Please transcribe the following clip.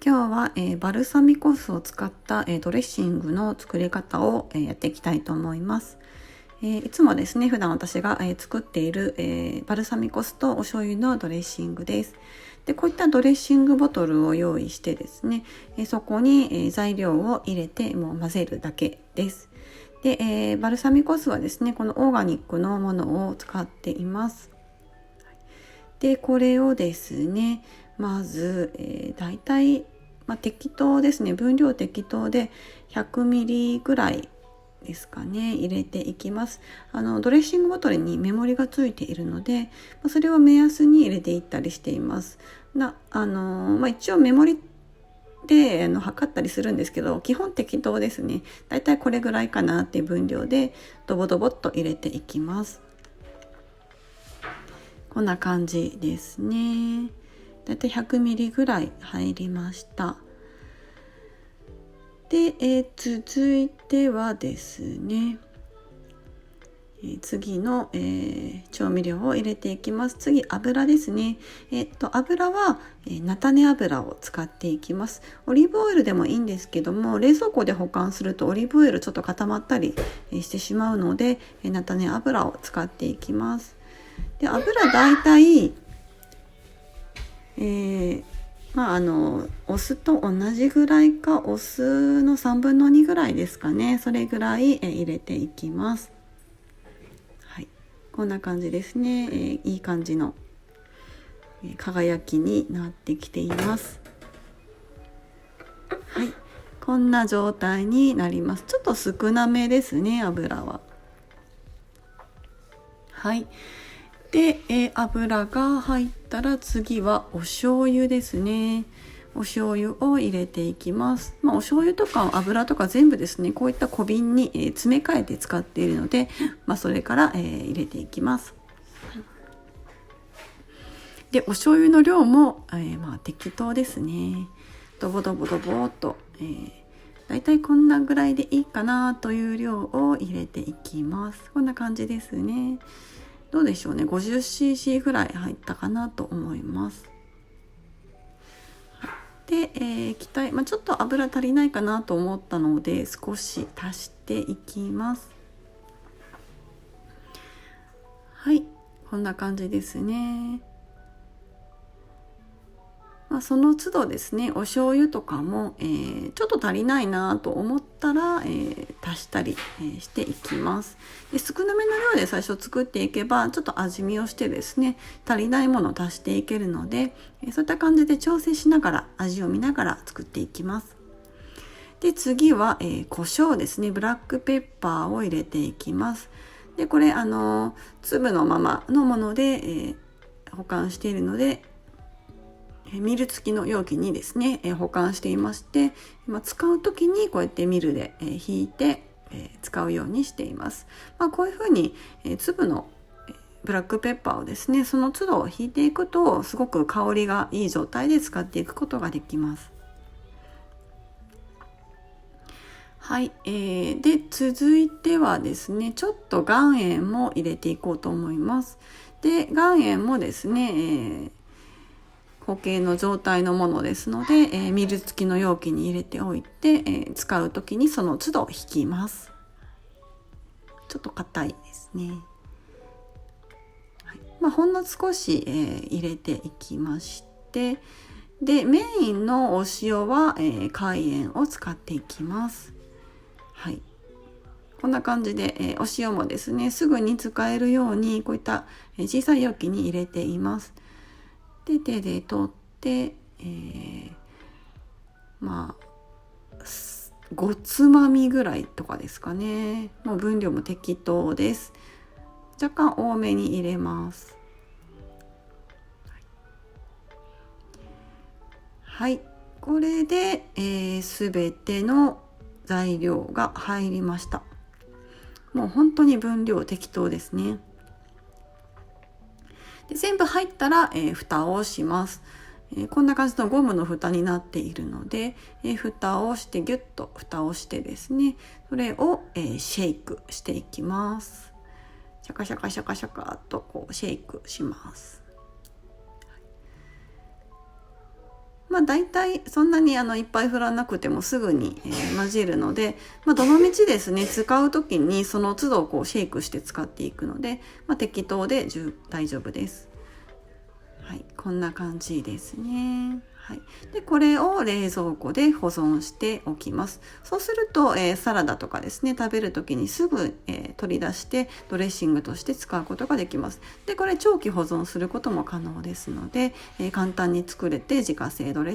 今日は、バルサミコ酢を使った、ドレッシングの作り方を、やっていきたいと思います。いつもですね、普段私が、作っている、バルサミコ酢とお醤油のドレッシングです。で、こういったドレッシングボトルを用意してですね、そこに、材料を入れてもう混ぜるだけです。で、バルサミコ酢はですね、このオーガニックのものを使っています。で、これをですね、まず、だいたい適当ですね。分量適当で100ミリぐらいですかね、入れていきます。ドレッシングボトルに目盛りがついているので、それを目安に入れていったりしています。一応目盛りで測ったりするんですけど、基本適当ですね。だいたいこれぐらいかなっていう分量でドボドボっと入れていきます。こんな感じですね。だいたい100ミリぐらい入りました。で、続いてはですね、次の、調味料を入れていきます。次、油ですね。油は、菜種油を使っていきます。オリーブオイルでもいいんですけども、冷蔵庫で保管するとオリーブオイルちょっと固まったりしてしまうので、菜種油を使っていきます。で、油だいたいお酢と同じぐらいか、お酢の3分の2ぐらいですかね。それぐらい入れていきます。はい、こんな感じですね。いい感じの輝きになってきています。はい、こんな状態になります。ちょっと少なめですね、油は。はい。で、油が入ったら次はお醤油ですね。お醤油を入れていきます。お醤油とか油とか全部ですね、こういった小瓶に、詰め替えて使っているので、それから、入れていきます。で、お醤油の量も、適当ですね。ドボドボドボっと、だいたいこんなぐらいでいいかなという量を入れていきます。こんな感じですね。どうでしょうね。50cc ぐらい入ったかなと思います。で、ちょっと油足りないかなと思ったので少し足していきます。はい、こんな感じですね。その都度ですね、お醤油とかも、ちょっと足りないなと思ったら、足したり、していきます。で、少なめの量で最初作っていけばちょっと味見をしてですね、足りないものを足していけるので、そういった感じで調整しながら味を見ながら作っていきます。で、次は、胡椒ですね。ブラックペッパーを入れていきます。で、これ粒のままのもので、保管しているので、ミル付きの容器にですね、保管していまして、使う時にこうやってミルで、引いて、使うようにしています。こういうふうに、粒のブラックペッパーをですね、その都度引いていくとすごく香りがいい状態で使っていくことができます。はい、で続いてはですね、ちょっと岩塩も入れていこうと思います。で、岩塩もですね、固形の状態のものですので、ミル付きの容器に入れておいて、使う時にその都度引きます。ちょっと硬いですね。はい、ほんの少し、入れていきまして、でメインのお塩は、海塩を使っていきます。はい、こんな感じで、お塩もですね、すぐに使えるようにこういった、小さい容器に入れています。で、手で取って、5つまみぐらいとかですかね。もう分量も適当です。若干多めに入れます。はい、これで、全ての材料が入りました。もう本当に分量適当ですね。で、全部入ったら、蓋をします。こんな感じのゴムの蓋になっているので、蓋をしてギュッと蓋をしてですね、それを、シェイクしていきます。シャカシャカシャカシャカとこうシェイクします。だいたいそんなにいっぱい振らなくてもすぐに、混じるので、どのみちですね、使う時にその都度こうシェイクして使っていくので、適当で大丈夫です。はい、こんな感じですね。はい、でこれを冷蔵庫で保存しておきます。そうすると、サラダとかですね、食べる時にすぐ、取り出してドレッシングとして使うことができます。でこれ長期保存することも可能ですので、簡単に作れて自家製ドレッシング